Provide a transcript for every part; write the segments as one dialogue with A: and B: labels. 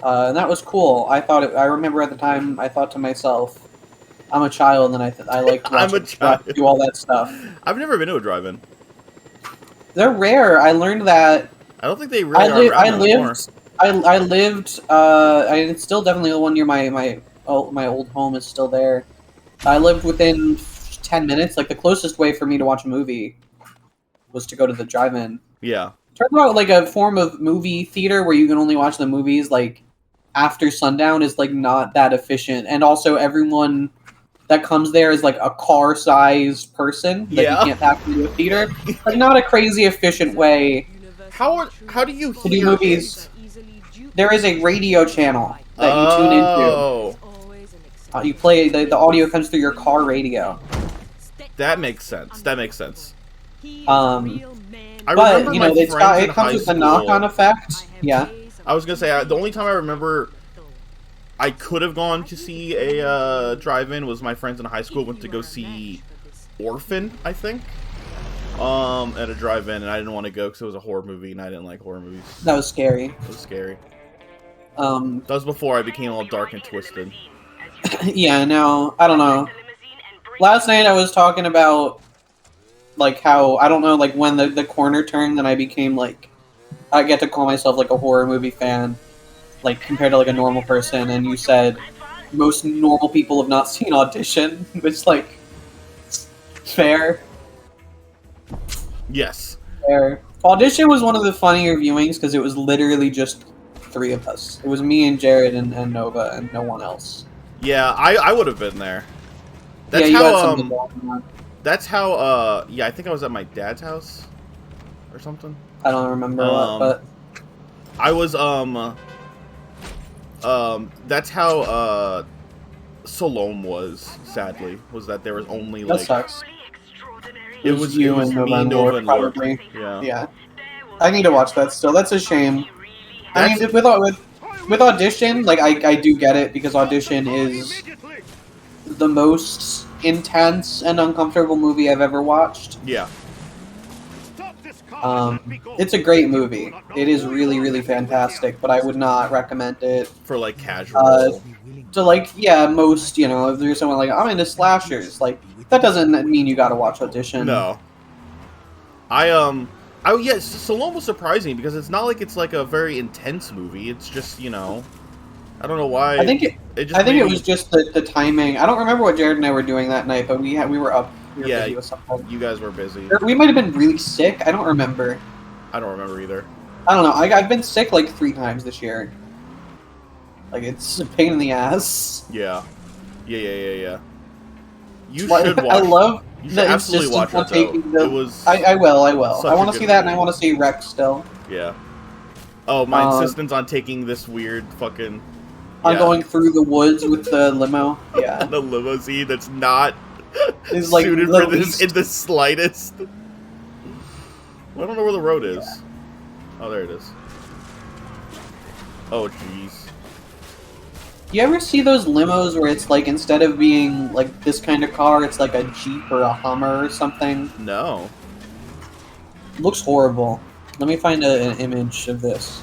A: And that was cool. I remember at the time I thought to myself, I'm a child and I like to
B: I'm a
A: do
B: child.
A: all that stuff.
B: I've never been to a drive-in.
A: They're rare. I learned that
B: I don't think they really are around anymore.
A: I lived it's still definitely the one near my old home is still there. I lived within 10 minutes. Like the closest way for me to watch a movie was to go to the drive-in.
B: Yeah.
A: Turns out like a form of movie theater where you can only watch the movies like after sundown is like not that efficient, and also everyone that comes there is like a car-sized person that you
B: Yeah.
A: can't pack into a theater. Like not a crazy efficient way
B: How do you
A: to do
B: hear
A: movies.
B: it?
A: There is a radio channel that you tune into.
B: Oh,
A: You play the audio comes through your car radio.
B: that makes sense. That makes sense.
A: Um,
B: I
A: but
B: remember
A: you
B: my
A: know
B: friends in
A: it comes
B: high
A: with the
B: school.
A: knock-on effect. Yeah.
B: I was gonna say the only time I remember I could have gone to see a drive-in was my friends in high school went to go see Orphan, I think, at a drive-in, and I didn't want to go because it was a horror movie, and I didn't like horror movies.
A: That was scary.
B: It was scary.
A: Um,
B: That was before I became all dark and twisted.
A: yeah. Now I don't know. Last night I was talking about like how I don't know like when the corner turned and I became like I get to call myself like a horror movie fan, like compared to like a normal person. And you said most normal people have not seen Audition, which like fair.
B: Yes.
A: Fair. Audition was one of the funnier viewings because it was literally just three of us. It was me and Jared and Nova and no one else.
B: Yeah, I would have been there. That's
A: yeah, you
B: how
A: had something going on.
B: that's how yeah, I think I was at my dad's house or something.
A: I don't remember what, but
B: I was that's how Salome was, sadly, was that there was only
A: that
B: like
A: sucks.
B: it was
A: you
B: me,
A: and
B: Nova, and Lord.
A: probably.
B: Yeah.
A: Yeah. I need to watch that still. That's a shame. I
B: That's-
A: mean, with Audition, like I do get it because Audition is the most intense and uncomfortable movie I've ever watched.
B: Yeah.
A: It's a great movie. It is really, really fantastic, but I would not recommend it
B: For like casual.
A: to like most. You know, if there's someone like I'm into slashers, like that doesn't mean you got to watch Audition.
B: No. Yes, Salome was surprising because it's not like it's like a very intense movie. It's just, I don't know why.
A: I think it was just the timing. I don't remember what Jared and I were doing that night, but we were up. We were
B: Yeah,
A: busy with something.
B: you guys were busy.
A: Or we might have been really sick. I don't remember.
B: I don't remember either.
A: I don't know. I've been sick like 3 times this year. Like it's a pain in the ass.
B: Yeah. Yeah. You
A: Like,
B: should watch.
A: I love
B: You should
A: the
B: absolutely watch
A: insistence
B: it,
A: on
B: though.
A: taking the.
B: It was
A: I will. I will.
B: such
A: I
B: a
A: want to
B: good
A: see that, and I
B: movie.
A: want to see Rex still.
B: Yeah. Oh, my insistence on taking this weird fucking...
A: On going through the woods with the limo. Yeah.
B: the limousine that's not
A: It's like
B: suited
A: the
B: for this
A: least-
B: in the slightest. Well, I don't know where the road is.
A: Yeah.
B: Oh, there it is. Oh, jeez.
A: You ever see those limos where it's like instead of being like this kind of car, it's like a Jeep or a Hummer or something?
B: No.
A: It looks horrible. Let me find an image of this.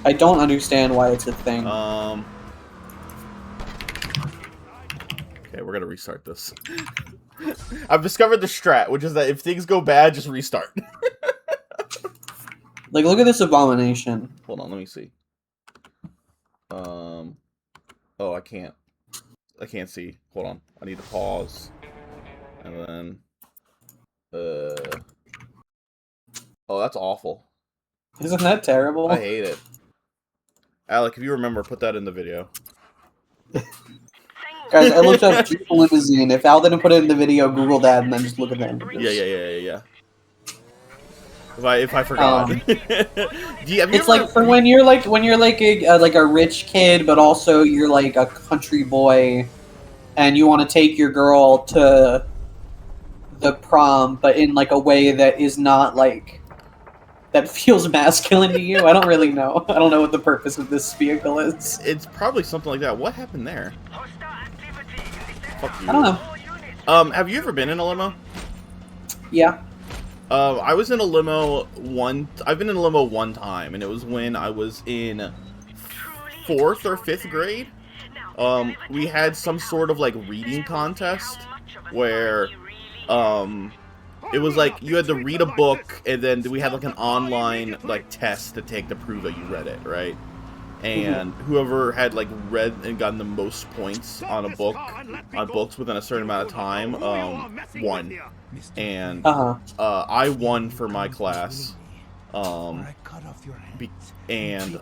A: I don't understand why it's a thing.
B: Okay, we're gonna restart this. I've discovered the strat, which is that if things go bad, just restart.
A: Like, look at this abomination.
B: Hold on, let me see. Oh, I can't see. Hold on. I need to pause. And then, oh, that's awful.
A: Isn't that terrible?
B: I hate it. Alec, if you remember, put that in the video.
A: Guys, I looked up Jeep limousine. If Al didn't put it in the video, Google that and then just look at the images.
B: Yeah. If I forgot. Have you
A: It's
B: ever...
A: like for when you're like a rich kid, but also you're like a country boy, and you want to take your girl to the prom, but in like a way that is not like that feels masculine to you. I don't really know. I don't know what the purpose of this vehicle is.
B: It's probably something like that. What happened there? Fuck you.
A: I don't know.
B: Have you ever been in a limo?
A: Yeah.
B: I was in a limo I've been in a limo one time, and it was when I was in 4th or 5th grade. We had some sort of like reading contest where it was like you had to read a book, and then we had like an online like test to take to prove that you read it, right? And whoever had like read and gotten the most points on a book, on books within a certain amount of time, won. And I won for my class. And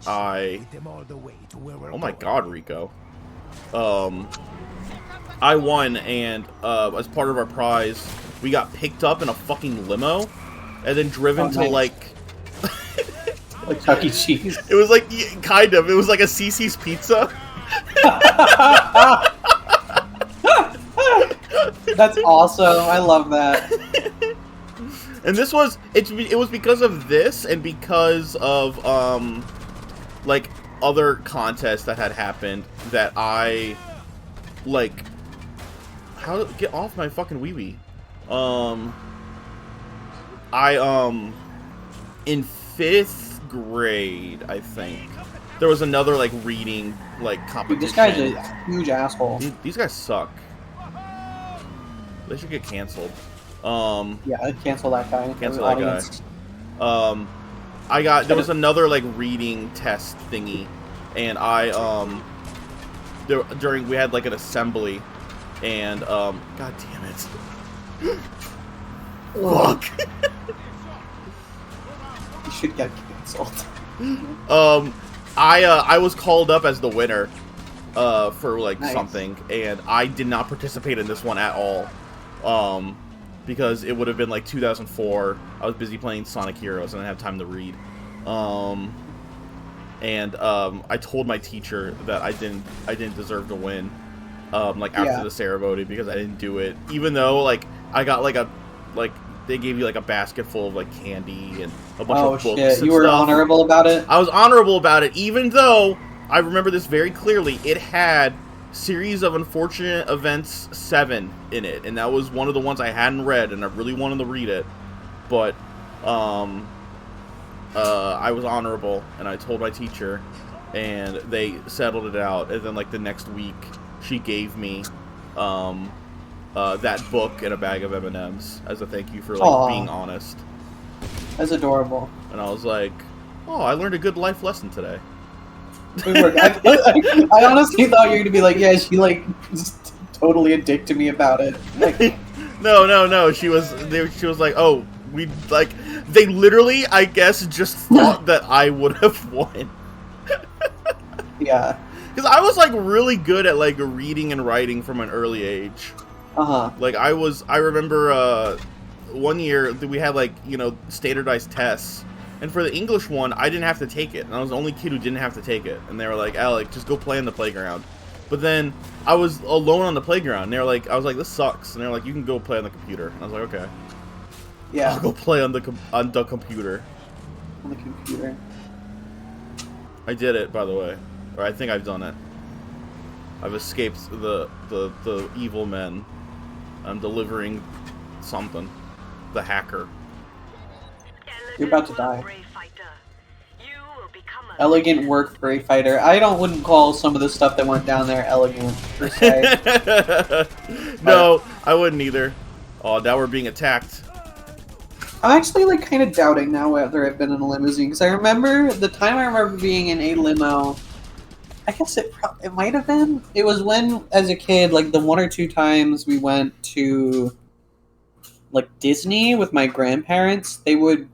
B: I, oh my God, Rico. I won, and as part of our prize, we got picked up in a fucking limo, and then driven to like.
A: Like Chuck E. Cheese.
B: It was like, kind of. It was like a CC's Pizza.
A: That's awesome. I love that.
B: And this was, it was because of this, and because of, like, other contests that had happened, that I, like, how to get off my fucking wee-wee. In 5th grade, I think, there was another like reading like competition.
A: Dude, this guy's a huge asshole.
B: These guys suck. They should get canceled.
A: Yeah, I'd cancel that guy.
B: Cancel that guy. There was another like reading test thingy, and we had like an assembly, and god damn it. Fuck.
A: You should get canceled.
B: I was called up as the winner for like
A: nice.
B: something, and I did not participate in this one at all. Because it would have been like 2004. I was busy playing Sonic Heroes and I didn't have time to read. I told my teacher that I didn't deserve to win. Like after the ceremony, because I didn't do it, even though like I got like they gave you like a basket full of like candy and a bunch of books.
A: Shit.
B: And
A: You were
B: stuff.
A: honorable about it?
B: I was honorable about it, even though I remember this very clearly. It had Series of Unfortunate Events 7 in it, and that was one of the ones I hadn't read, and I really wanted to read it. But I was honorable, and I told my teacher, and they settled it out. And then like the next week, she gave me that book and a bag of M&Ms as a thank you for like being honest.
A: That's adorable.
B: And I was like, oh, I learned a good life lesson today.
A: I honestly thought you were gonna be like, yeah, she like just totally a dick to me about it. Like,
B: no. She was like, oh, we like. They literally, I guess, just thought that I would have won.
A: Yeah.
B: Because I was like really good at like reading and writing from an early age. Like I remember one year that we had like, you know, standardized tests, and for the English one I didn't have to take it, and I was the only kid who didn't have to take it, and they were like, Alec, just go play on the playground. But then I was alone on the playground, and they were like, I was like, this sucks, and they were like, you can go play on the computer, and I was like, okay,
A: yeah,
B: I'll go play on the computer.
A: On the computer.
B: I did it, by the way, or I think I've done it. I've escaped the evil men. I'm delivering something. The hacker.
A: You're about to die. Elegant work, Brave Fighter. I wouldn't call some of the stuff that went down there elegant, per se.
B: No, I wouldn't either. Oh, now we're being attacked.
A: I'm actually like kind of doubting now whether I've been in a limousine, because I remember the time I remember being in a limo. I guess it might have been. It was when, as a kid, like the 1 or 2 times we went to like Disney with my grandparents, they would,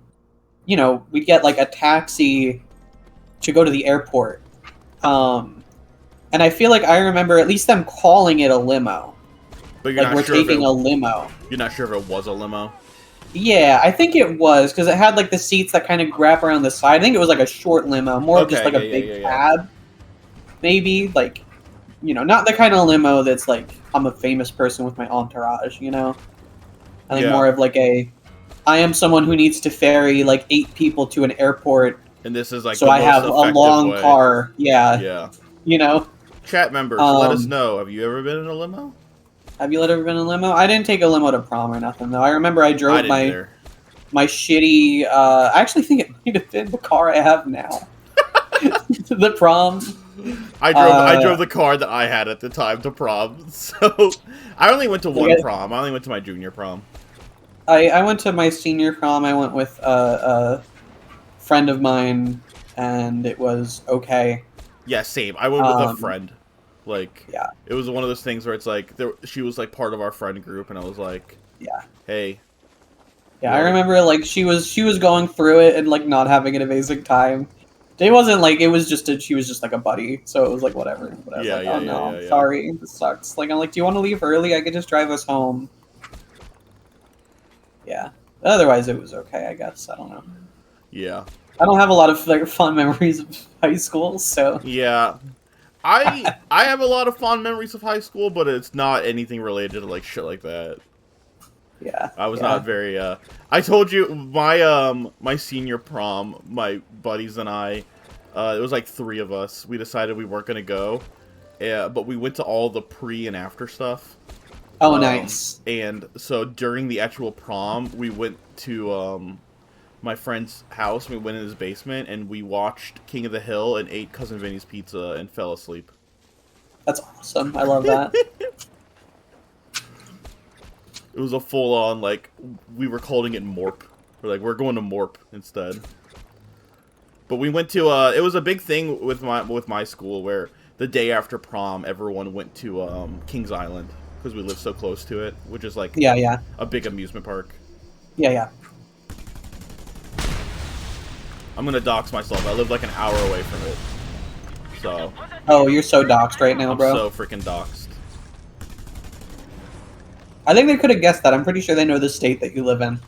A: you know, we'd get like a taxi to go to the airport. And I feel like I remember at least them calling it a limo.
B: But you're
A: like
B: not
A: we're
B: sure
A: taking a limo.
B: You're not sure if it was a limo?
A: Yeah, I think it was, because it had like the seats that kind of wrap around the side. I think it was like a short limo, more of just like a big cab. Maybe, like, you know, not the kind of limo that's like, I'm a famous person with my entourage, you know? I think more of like I am someone who needs to ferry like 8 people to an airport.
B: And this is like
A: so I have a long car. Yeah.
B: Yeah.
A: You know?
B: Chat members, let us know. Have you ever been in a limo?
A: Have you ever been in a limo? I didn't take a limo to prom or nothing, though. I remember I drove my shitty. I actually think it might have been the car I have now. The prom.
B: I drove the car that I had at the time to prom. So I only went to one prom. I only went to my junior prom.
A: I went to my senior prom. I went with a friend of mine, and it was okay.
B: Yeah, same. I went with a friend. Like,
A: yeah,
B: it was one of those things where it's like she was like part of our friend group, and I was like,
A: yeah,
B: hey.
A: Yeah, I remember like she was going through it and like not having an amazing time. It wasn't like it was just she was just like a buddy, so it was like whatever. But I was like, oh no, sorry, this sucks. Like I'm like, do you want to leave early? I could just drive us home. Yeah. Otherwise, it was okay, I guess. I don't know.
B: Yeah.
A: I don't have a lot of like fond memories of high school, so.
B: Yeah. I have a lot of fond memories of high school, but it's not anything related to like shit like that.
A: Yeah.
B: I was not very I told you my senior prom, my buddies and I, it was like 3 of us. We decided we weren't gonna go. But we went to all the pre and after stuff.
A: Oh, nice.
B: And so during the actual prom, we went to my friend's house. We went in his basement and we watched King of the Hill and ate Cousin Vinny's pizza and fell asleep.
A: That's awesome. I love that.
B: It was a full-on, like, we were calling it Morp. We're going to Morp instead. But we went to, it was a big thing with my school where the day after prom, everyone went to, Kings Island. Because we live so close to it, which is, like, a big amusement park.
A: Yeah.
B: I'm gonna dox myself. I live, like, an hour away from it. So.
A: Oh, you're so doxed right now, bro.
B: I'm so freaking doxed.
A: I think they could have guessed that. I'm pretty sure they know the state that you live in.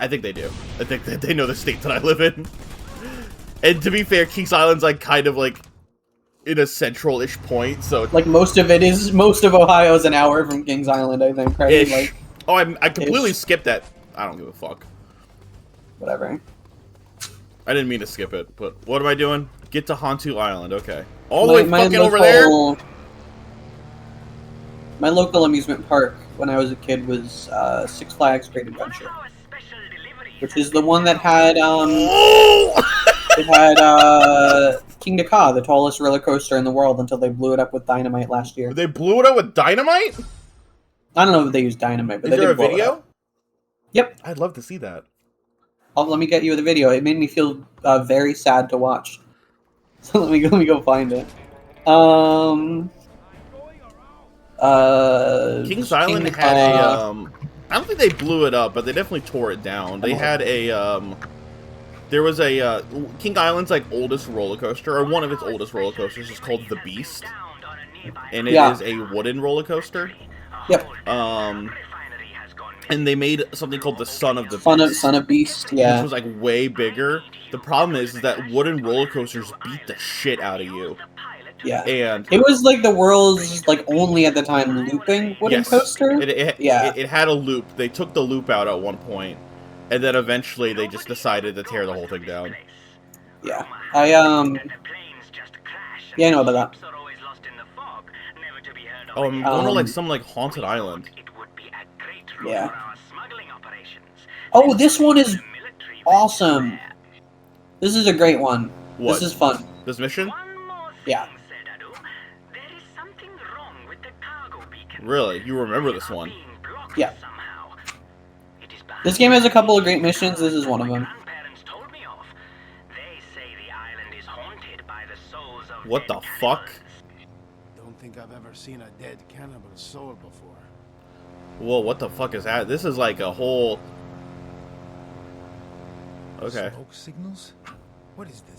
B: I think they do. I think that they know the state that I live in. And to be fair, Kings Island's like kind of like in a central-ish point, so
A: like most of Ohio is an hour from Kings Island, I think, right?
B: Ish.
A: Like,
B: oh, I completely skipped that. I don't give a fuck.
A: Whatever.
B: I didn't mean to skip it, but what am I doing? Get to Hantu Island. Okay. All the way fucking over there.
A: My local amusement park when I was a kid was Six Flags Great Adventure, which is the one that had it had King Dakar, the tallest roller coaster in the world, until they blew it up with dynamite last year.
B: They blew it up with dynamite?
A: I don't know if they used dynamite, but
B: is
A: they
B: there
A: did
B: a video?
A: Yep.
B: I'd love to see that.
A: Let me get you the video. It made me feel very sad to watch. So let me go find it.
B: Kings Island had a I don't think they blew it up, but they definitely tore it down. They had a there was a King Island's like oldest roller coaster, or one of its oldest roller coasters, is called the Beast, and it is a wooden roller coaster.
A: Yep.
B: And they made something called the Son of the Beast.
A: Son of Beast, yeah.
B: Which was like way bigger. The problem is that wooden roller coasters beat the shit out of you.
A: Yeah.
B: And
A: it was like the world's like only at the time looping wooden coaster.
B: It had a loop. They took the loop out at one point, and then eventually they just decided to tear the whole thing down.
A: Yeah. Yeah, I know about that.
B: Oh, I'm going to like some like haunted island.
A: Yeah. Oh, this one is awesome. This is a great one.
B: What?
A: This is fun.
B: This mission?
A: Yeah.
B: Really? You remember this one?
A: Yeah. This game has a couple of great missions. This is one of them.
B: What the fuck?
C: Don't think I've ever seen a dead cannibal soul before.
B: Whoa, what the fuck is that? This is like a whole... Okay.
C: Smoke signals? What is this?